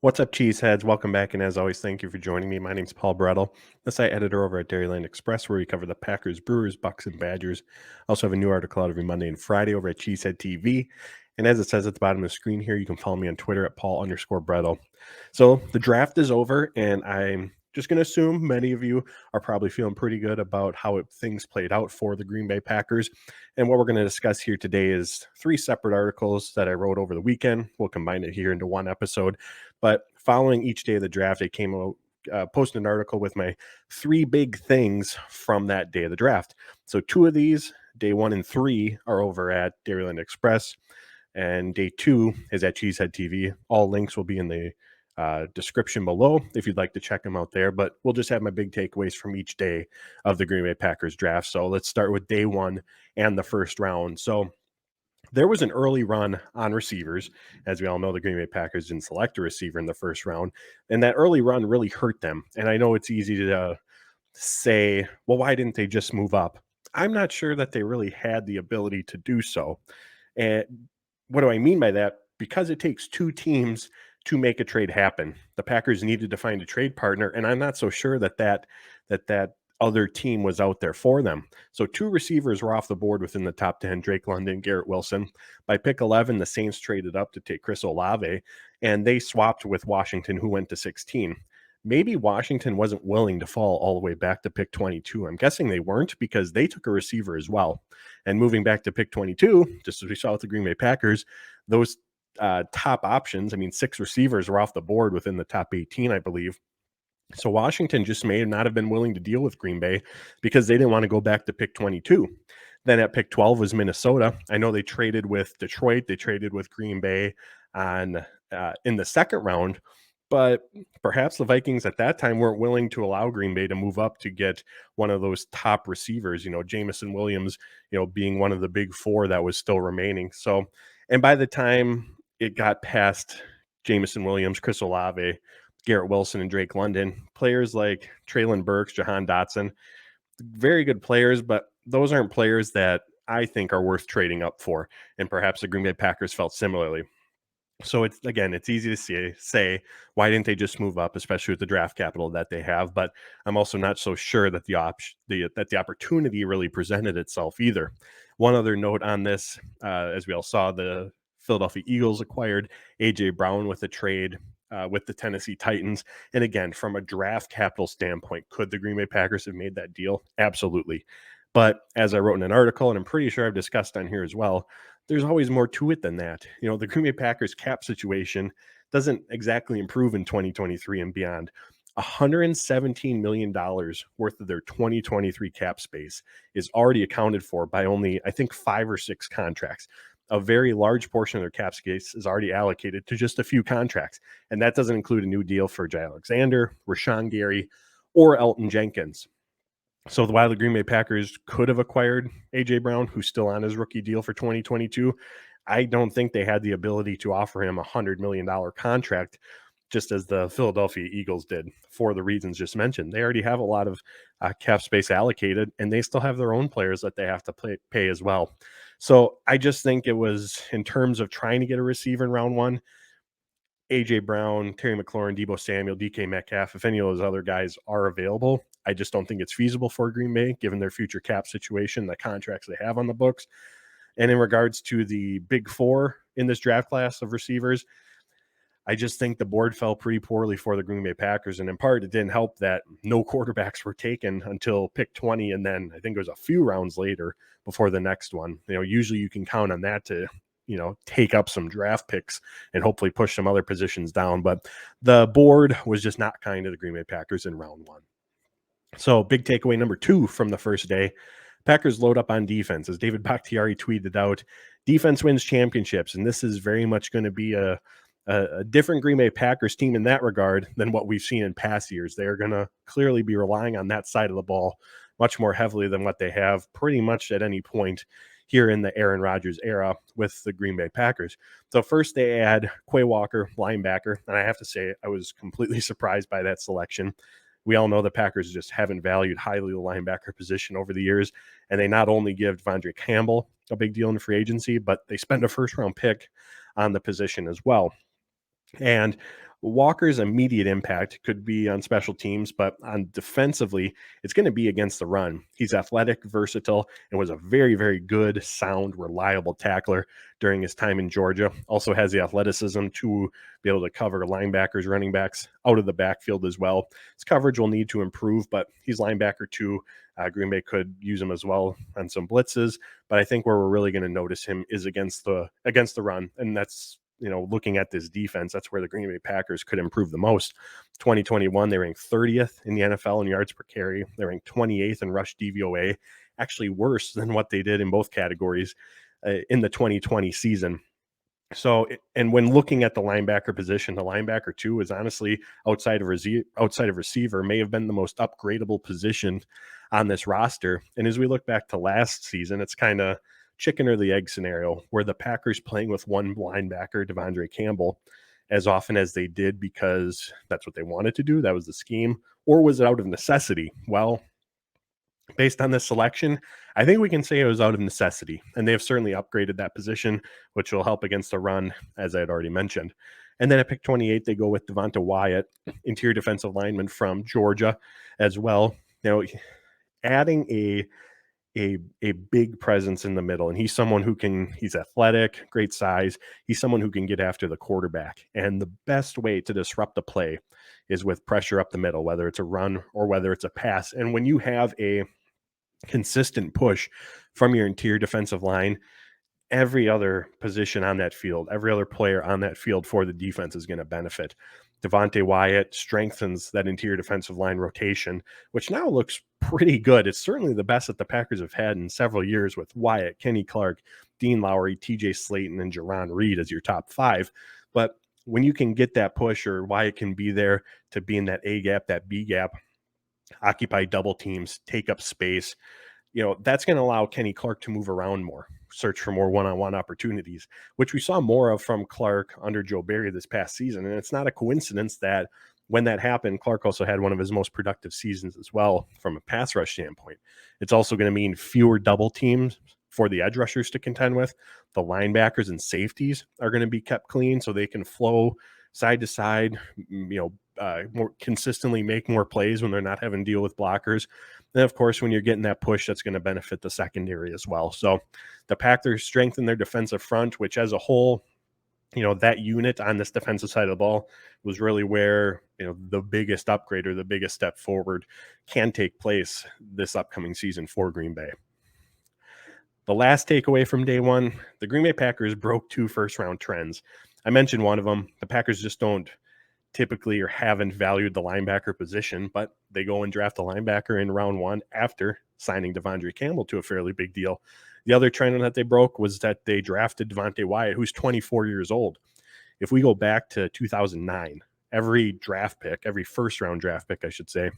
What's up, cheeseheads? Welcome back, and as always, thank you for joining me. My name's Paul Brettel, the site editor over at Dairyland Express, where we cover the Packers, Brewers, Bucks, and Badgers. I also have a new article out every Monday and Friday over at Cheesehead TV. And as it says at the bottom of the screen here, you can follow me on Twitter at Paul_Brettel. So the draft is over, and I'm just going to assume many of you are probably feeling pretty good about how things played out for the Green Bay Packers. And what we're going to discuss here today is three separate articles that I wrote over the weekend. We'll combine it here into one episode. But following each day of the draft, I came out, posted an article with my three big things from that day of the draft. So two of these, day 1 and 3, are over at Dairyland Express, and day 2 is at Cheesehead TV. All links will be in the description below if you'd like to check them out there. But we'll just have my big takeaways from each day of the Green Bay Packers draft. So let's start with day 1 and the first round. So there was an early run on receivers. As we all know, the Green Bay Packers didn't select a receiver in the first round, and that early run really hurt them. And I know it's easy to say, well, why didn't they just move up? I'm not sure that they really had the ability to do so. And what do I mean by that? Because it takes two teams to make a trade happen. The Packers needed to find a trade partner, and I'm not so sure that other team was out there for them. So two receivers were off the board within the top 10, Drake London, Garrett Wilson. By pick 11, the Saints traded up to take Chris Olave, and they swapped with Washington, who went to 16. Maybe Washington wasn't willing to fall all the way back to pick 22. I'm guessing they weren't, because they took a receiver as well. And moving back to pick 22, just as we saw with the Green Bay Packers, those top options, 6 receivers were off the board within the top 18, I believe. So Washington just may not have been willing to deal with Green Bay because they didn't want to go back to pick 22. Then at pick 12 was Minnesota. I know they traded with Detroit. They traded with Green Bay in the second round, but perhaps the Vikings at that time weren't willing to allow Green Bay to move up to get one of those top receivers, Jamison Williams, being one of the big 4 that was still remaining. So, and by the time it got past Jamison Williams, Chris Olave, Garrett Wilson, and Drake London, players like Traylon Burks, Jahan Dotson, very good players, but those aren't players that I think are worth trading up for. And perhaps the Green Bay Packers felt similarly. So it's easy to say why didn't they just move up, especially with the draft capital that they have. But I'm also not so sure that the opportunity really presented itself either. One other note on this, as we all saw, the Philadelphia Eagles acquired AJ Brown with a trade with the Tennessee Titans. And again, from a draft capital standpoint, could the Green Bay Packers have made that deal? Absolutely. But as I wrote in an article, and I'm pretty sure I've discussed on here as well, there's always more to it than that. The Green Bay Packers cap situation doesn't exactly improve in 2023 and beyond. $117 million worth of their 2023 cap space is already accounted for by only, I think, 5 or 6 contracts. A very large portion of their cap space is already allocated to just a few contracts. And that doesn't include a new deal for Jay Alexander, Rashawn Gary, or Elton Jenkins. So while the Green Bay Packers could have acquired A.J. Brown, who's still on his rookie deal for 2022, I don't think they had the ability to offer him a $100 million contract, just as the Philadelphia Eagles did, for the reasons just mentioned. They already have a lot of cap space allocated, and they still have their own players that they have to pay as well. So I just think it was, in terms of trying to get a receiver in round 1, A.J. Brown, Terry McLaurin, Deebo Samuel, DK Metcalf, if any of those other guys are available, I just don't think it's feasible for Green Bay, given their future cap situation, the contracts they have on the books. And in regards to the big 4 in this draft class of receivers, I just think the board fell pretty poorly for the Green Bay Packers. And in part, it didn't help that no quarterbacks were taken until pick 20. And then I think it was a few rounds later before the next one. Usually you can count on that to take up some draft picks and hopefully push some other positions down. But the board was just not kind to the Green Bay Packers in round 1. So big takeaway number 2 from the first day, Packers load up on defense. As David Bakhtiari tweeted out, defense wins championships. And this is very much going to be a different Green Bay Packers team in that regard than what we've seen in past years. They're going to clearly be relying on that side of the ball much more heavily than what they have pretty much at any point here in the Aaron Rodgers era with the Green Bay Packers. So first they add Quay Walker, linebacker, and I have to say I was completely surprised by that selection. We all know the Packers just haven't valued highly the linebacker position over the years, and they not only give Devondre Campbell a big deal in free agency, but they spend a first-round pick on the position as well. And Walker's immediate impact could be on special teams, but on defensively, it's going to be against the run. He's athletic, versatile, and was a very, very good, sound, reliable tackler during his time in Georgia. Also has the athleticism to be able to cover linebackers, running backs out of the backfield as well. His coverage will need to improve, but he's linebacker too. Green Bay could use him as well on some blitzes, but I think where we're really going to notice him is against the run, and that's looking at this defense, that's where the Green Bay Packers could improve the most. 2021, they ranked 30th in the NFL in yards per carry. They ranked 28th in rush DVOA, actually worse than what they did in both categories in the 2020 season. So, and when looking at the linebacker position, the linebacker too is honestly outside of receiver may have been the most upgradable position on this roster. And as we look back to last season, it's kind of chicken or the egg scenario where the Packers playing with one linebacker, Devondre Campbell, as often as they did because that's what they wanted to do. That was the scheme, or was it out of necessity? Well, based on this selection, I think we can say it was out of necessity, and they have certainly upgraded that position, which will help against the run, as I had already mentioned. And then at pick 28, they go with Devonta Wyatt, interior defensive lineman from Georgia, as well. Adding a big presence in the middle, and he's someone who he's athletic, great size. He's someone who can get after the quarterback, and the best way to disrupt the play is with pressure up the middle, whether it's a run or whether it's a pass. And when you have a consistent push from your interior defensive line, every other position on that field, every other player on that field for the defense is going to benefit. Devonta Wyatt strengthens that interior defensive line rotation, which now looks pretty good. It's certainly the best that the Packers have had in several years with Wyatt, Kenny Clark, Dean Lowry, TJ Slayton, and Jerron Reed as your top five. But when you can get that push, or Wyatt can be there to be in that A gap, that B gap, occupy double teams, take up space, that's going to allow Kenny Clark to move around more, search for more one-on-one opportunities, which we saw more of from Clark under Joe Barry this past season. And it's not a coincidence that when that happened, Clark also had one of his most productive seasons as well from a pass rush standpoint. It's also going to mean fewer double teams for the edge rushers to contend with. The linebackers and safeties are going to be kept clean so they can flow side to side, more consistently make more plays when they're not having to deal with blockers. And of course, when you're getting that push, that's going to benefit the secondary as well. So the Packers strengthen their defensive front, which as a whole, that unit on this defensive side of the ball was really where, the biggest upgrade or the biggest step forward can take place this upcoming season for Green Bay. The last takeaway from day one, the Green Bay Packers broke 2 first-round trends. I mentioned one of them. The Packers just don't typically or haven't valued the linebacker position, but they go and draft a linebacker in round 1 after signing Devondre Campbell to a fairly big deal. The other trend that they broke was that they drafted Devonta Wyatt, who's 24 years old. If we go back to 2009, every first-round draft pick, I should say,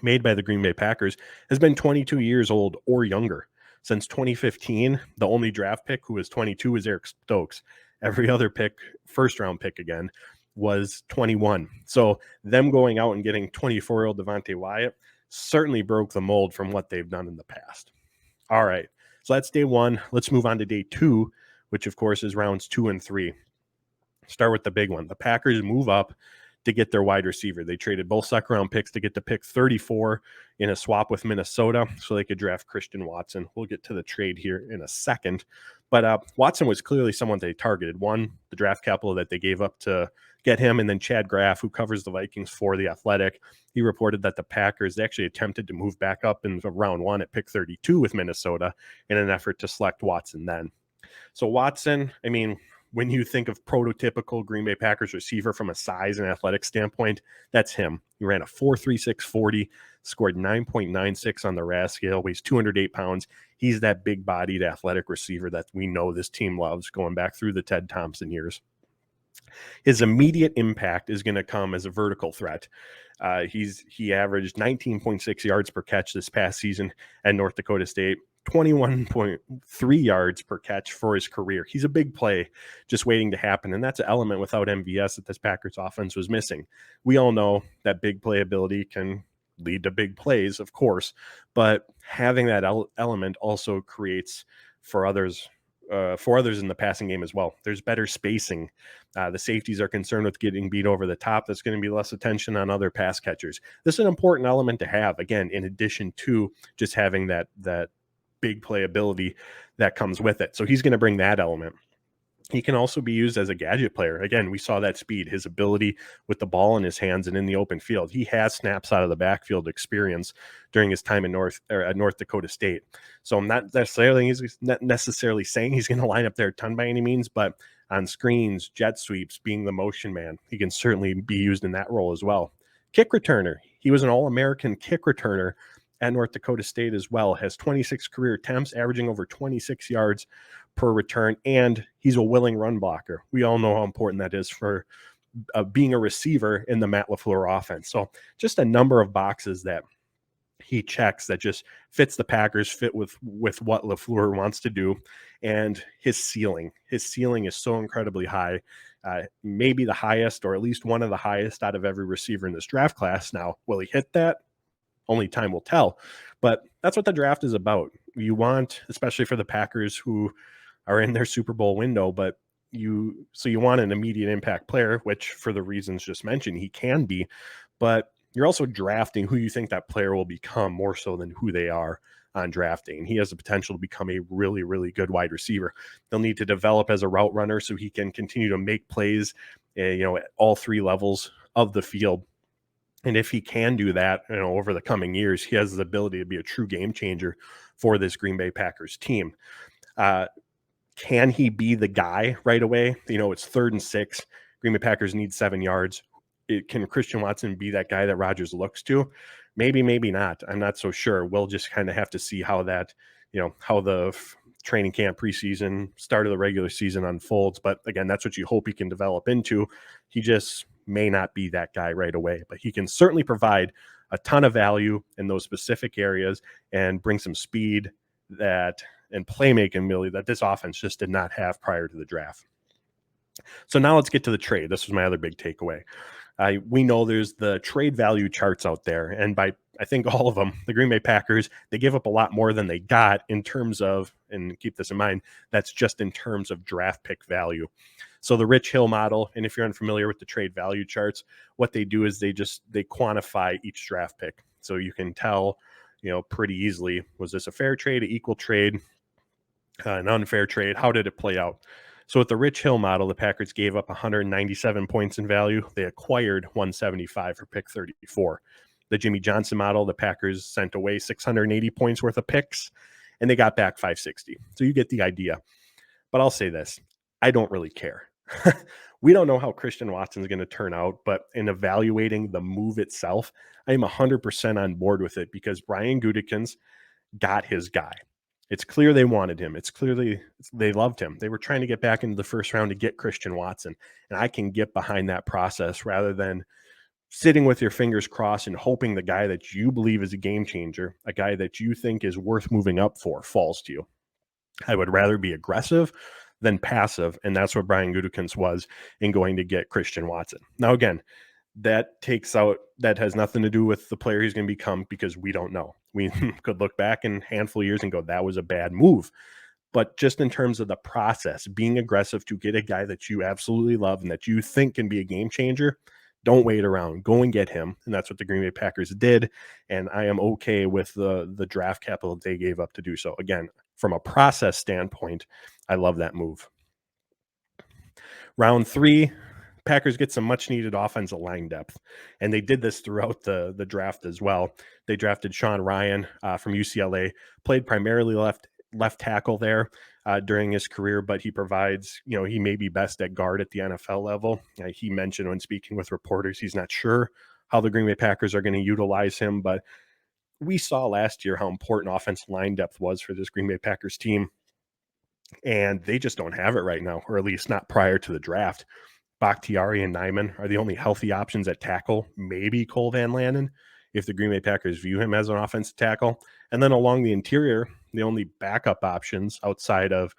made by the Green Bay Packers has been 22 years old or younger. Since 2015, the only draft pick who was 22 was Eric Stokes. Every other pick, first-round pick again, was 21. So them going out and getting 24-year-old Devonta Wyatt certainly broke the mold from what they've done in the past. All right, so that's day 1. Let's move on to day 2, which of course is rounds 2 and 3. Start with the big one. The Packers move up to get their wide receiver. They traded both second-round picks to get to pick 34 in a swap with Minnesota so they could draft Christian Watson. We'll get to the trade here in a second. But Watson was clearly someone they targeted. One, the draft capital that they gave up to get him, and then Chad Graff, who covers the Vikings for The Athletic, he reported that the Packers actually attempted to move back up in round 1 at pick 32 with Minnesota in an effort to select Watson then. So Watson, when you think of prototypical Green Bay Packers receiver from a size and athletic standpoint, that's him. He ran a 4.36 40, scored 9.96 on the RAS scale, weighs 208 pounds. He's that big-bodied athletic receiver that we know this team loves going back through the Ted Thompson years. His immediate impact is going to come as a vertical threat. He averaged 19.6 yards per catch this past season at North Dakota State, 21.3 yards per catch for his career. He's a big play just waiting to happen, and that's an element without MVS that this Packers offense was missing. We all know that big play ability can lead to big plays, of course, but having that element also creates for others for others in the passing game as well. There's better spacing. The safeties are concerned with getting beat over the top. That's going to be less attention on other pass catchers. This is an important element to have, again, in addition to just having that big playability that comes with it. So he's going to bring that element. He can also be used as a gadget player. Again, we saw that speed, his ability with the ball in his hands and in the open field. He has snaps out of the backfield experience during his time in North Dakota State. So I'm not necessarily saying he's going to line up there a ton by any means, but on screens, jet sweeps, being the motion man, he can certainly be used in that role as well. Kick returner. He was an All-American kick returner at North Dakota State as well, has 26 career attempts, averaging over 26 yards per return, and he's a willing run blocker. We all know how important that is for being a receiver in the Matt LaFleur offense. So just a number of boxes that he checks that just fits the Packers, fit with what LaFleur wants to do, and his ceiling. His ceiling is so incredibly high, maybe the highest or at least one of the highest out of every receiver in this draft class. Now, will he hit that? Only time will tell, but that's what the draft is about. You want, especially for the Packers who are in their Super Bowl window, but you want an immediate impact player, which for the reasons just mentioned, he can be, but you're also drafting who you think that player will become more so than who they are on drafting. He has the potential to become a really, really good wide receiver. They'll need to develop as a route runner so he can continue to make plays, at all three levels of the field. And if he can do that, over the coming years, he has the ability to be a true game changer for this Green Bay Packers team. Can he be the guy right away? It's 3rd and 6. Green Bay Packers need 7 yards. Can Christian Watson be that guy that Rodgers looks to? Maybe, maybe not. I'm not so sure. We'll just kind of have to see how that, how the training camp, preseason, start of the regular season unfolds. But again, that's what you hope he can develop into. He just may not be that guy right away, but he can certainly provide a ton of value in those specific areas and bring some speed and playmaking ability that this offense just did not have prior to the draft. So now let's get to the trade. This was my other big takeaway. We know there's the trade value charts out there, and by I think all of them, the Green Bay Packers, they give up a lot more than they got in terms of, and keep this in mind, that's just in terms of draft pick value. So the Rich Hill model, and if you're unfamiliar with the trade value charts, what they do is they quantify each draft pick. So you can tell, pretty easily, was this a fair trade, an equal trade, an unfair trade? How did it play out? So with the Rich Hill model, the Packers gave up 197 points in value. They acquired 175 for pick 34. The Jimmy Johnson model, the Packers sent away 680 points worth of picks, and they got back 560. So you get the idea. But I'll say this, I don't really care. We don't know how Christian Watson is going to turn out, but in evaluating the move itself, I am 100% on board with it because Brian Gutekunst got his guy. It's clear they wanted him. It's clearly they loved him. They were trying to get back into the first round to get Christian Watson, and I can get behind that process rather than sitting with your fingers crossed and hoping the guy that you believe is a game changer, a guy that you think is worth moving up for, falls to you. I would rather be aggressive than passive, and that's what Brian Gutekunst was in going to get Christian Watson. Now, again, that has nothing to do with the player he's going to become because we don't know. We could look back in a handful of years and go, that was a bad move. But just in terms of the process, being aggressive to get a guy that you absolutely love and that you think can be a game changer, don't wait around. Go and get him. And that's what the Green Bay Packers did. And I am okay with the draft capital they gave up to do so. Again, from a process standpoint, I love that move. Round 3, Packers get some much needed offensive line depth. And they did this throughout the draft as well. They drafted Sean Ryan from UCLA, played primarily left tackle there during his career, but he provides, he may be best at guard at the NFL level. He mentioned when speaking with reporters, he's not sure how the Green Bay Packers are going to utilize him, but we saw last year how important offensive line depth was for this Green Bay Packers team, and they just don't have it right now, or at least not prior to the draft. Bakhtiari and Nyman are the only healthy options at tackle, maybe Cole Van Lanen, if the Green Bay Packers view him as an offensive tackle. And then along the interior, the only backup options outside of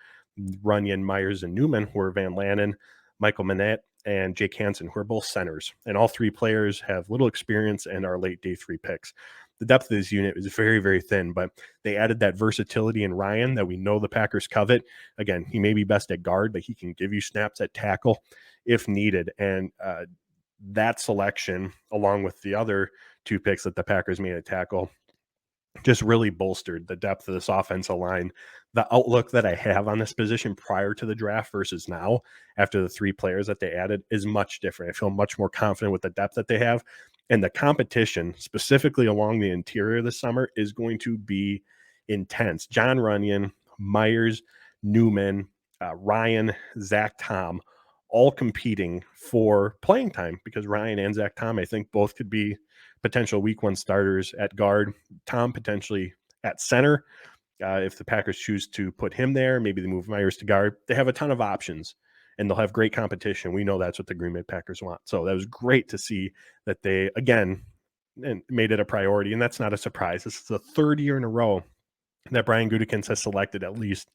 Runyon, Myers, and Newman were Van Lanen, Michael Manette, and Jake Hansen, who are both centers. And all three players have little experience and are late day 3 picks. the depth of this unit is very, very thin, but they added that versatility in Ryan that we know the Packers covet. Again, he may be best at guard, but he can give you snaps at tackle if needed. And that selection, along with the other two picks that the Packers made at tackle, just really bolstered the depth of this offensive line. The outlook that I have on this position prior to the draft versus now, after the three players that they added, is much different. I feel much more confident with the depth that they have. And the competition, specifically along the interior this summer, is going to be intense. John Runyon, Myers, Newman, Ryan, Zach Tom, all competing for playing time, because Ryan and Zach Tom, I think, both could be potential week one starters at guard. Tom potentially at center. If the Packers choose to put him there, maybe they move Myers to guard. They have a ton of options, and they'll have great competition. We know that's what the Green Bay Packers want. So that was great to see that they, again, made it a priority, and that's not a surprise. This is the third year in a row that Brian Gutekunst has selected at least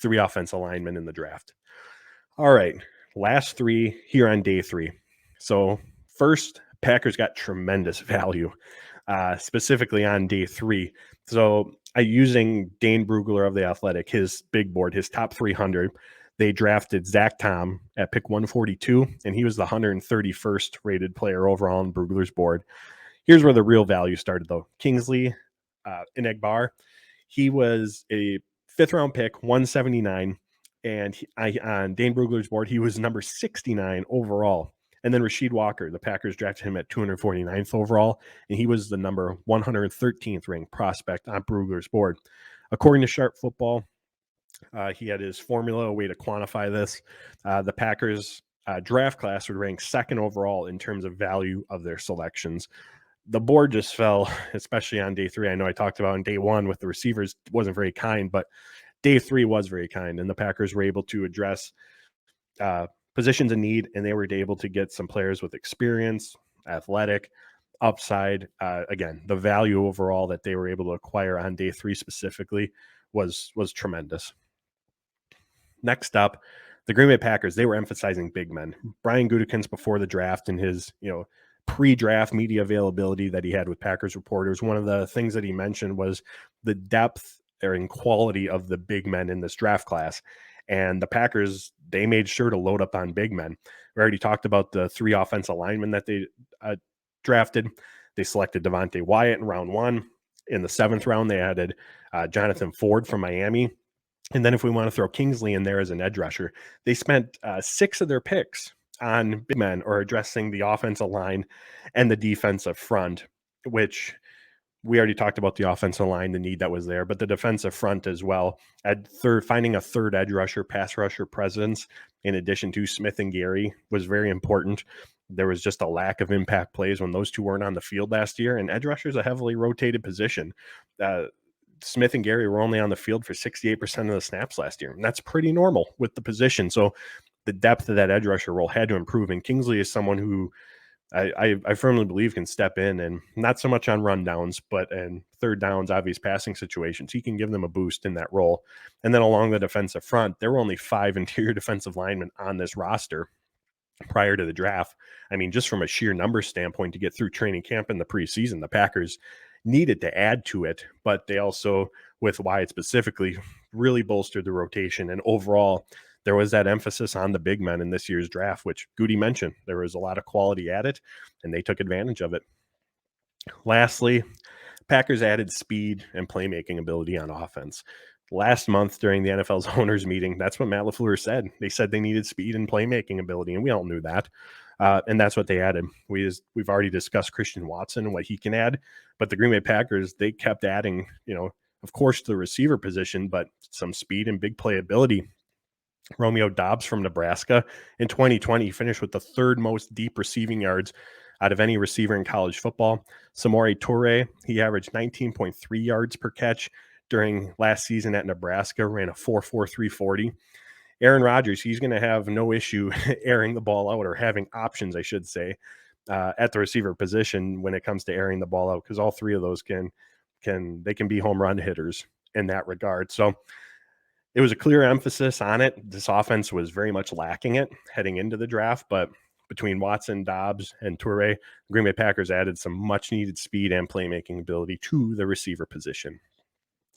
3 offensive linemen in the draft. All right, last 3 here on day 3. So first, Packers got tremendous value, specifically on day 3. So using Dane Brugler of The Athletic, his big board, his top 300, they drafted Zach Tom at pick 142, and he was the 131st rated player overall on Brugler's board. Here's where the real value started, though. Kingsley Inegbar, he was a 5th-round pick, 179, and on Dane Brugler's board, he was number 69 overall. And then Rasheed Walker, the Packers drafted him at 249th overall, and he was the number 113th ranked prospect on Brugler's board. According to Sharp Football, he had his formula, a way to quantify this. The Packers draft class would rank 2nd overall in terms of value of their selections. The board just fell, especially on day 3. I know I talked about on day 1 with the receivers, wasn't very kind, but day 3 was very kind, and the Packers were able to address positions in need, and they were able to get some players with experience, athletic, upside. Again, the value overall that they were able to acquire on day 3 specifically was tremendous. Next up, the Green Bay Packers, they were emphasizing big men. Brian Gutekunst, before the draft, and his pre-draft media availability that he had with Packers reporters, one of the things that he mentioned was the depth and quality of the big men in this draft class. And the Packers, they made sure to load up on big men. We already talked about the 3 offensive linemen that they drafted. They selected Devontae Wyatt in round 1. In the 7th round, they added Jonathan Ford from Miami. And then if we want to throw Kingsley in there as an edge rusher, they spent 6 of their picks on big men or addressing the offensive line and the defensive front, which we already talked about the offensive line, the need that was there, but the defensive front as well. At third, finding a third edge rusher, pass rusher presence, in addition to Smith and Gary, was very important. There was just a lack of impact plays when those two weren't on the field last year, and edge rusher is a heavily rotated position. Smith and Gary were only on the field for 68% of the snaps last year, and that's pretty normal with the position. So the depth of that edge rusher role had to improve, and Kingsley is someone who I firmly believe can step in, and not so much on rundowns, but in third downs, obvious passing situations. He can give them a boost in that role. And then along the defensive front, there were only 5 interior defensive linemen on this roster prior to the draft. I mean, just from a sheer numbers standpoint, to get through training camp in the preseason, the Packers needed to add to it, but they also, with Wyatt specifically, really bolstered the rotation. And overall, there was that emphasis on the big men in this year's draft, which Goody mentioned. There was a lot of quality at it, and they took advantage of it. Lastly, Packers added speed and playmaking ability on offense. Last month during the NFL's owners meeting, that's what Matt LaFleur said. They said they needed speed and playmaking ability, and we all knew that. And that's what they added. We've already discussed Christian Watson and what he can add, but the Green Bay Packers, they kept adding, of course, the receiver position, but some speed and big playability. Romeo Dobbs from Nebraska in 2020 finished with the 3rd most deep receiving yards out of any receiver in college football. Samori Toure, he averaged 19.3 yards per catch during last season at Nebraska, ran a 4.43 40. Aaron Rodgers, he's going to have no issue airing the ball out, or having options, I should say, at the receiver position when it comes to airing the ball out, because all 3 of those can be home run hitters in that regard. So it was a clear emphasis on it. This offense was very much lacking it heading into the draft, but Between Watson, Dobbs, and Toure, the Green Bay Packers added some much-needed speed and playmaking ability to the receiver position.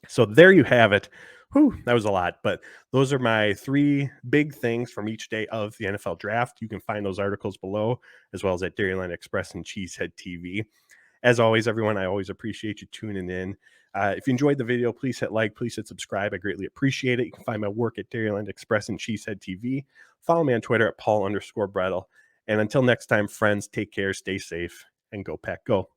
So there you have it. Whew, that was a lot, but those are my 3 big things from each day of the NFL draft. You can find those articles below, as well as at Dairyland Express and Cheesehead TV. As always, everyone, I always appreciate you tuning in. If you enjoyed the video, please hit like, please hit subscribe. I greatly appreciate it. You can find my work at Dairyland Express and Cheesehead TV. Follow me on Twitter at Paul_Brettel. And until next time, friends, take care, stay safe, and go Pack Go.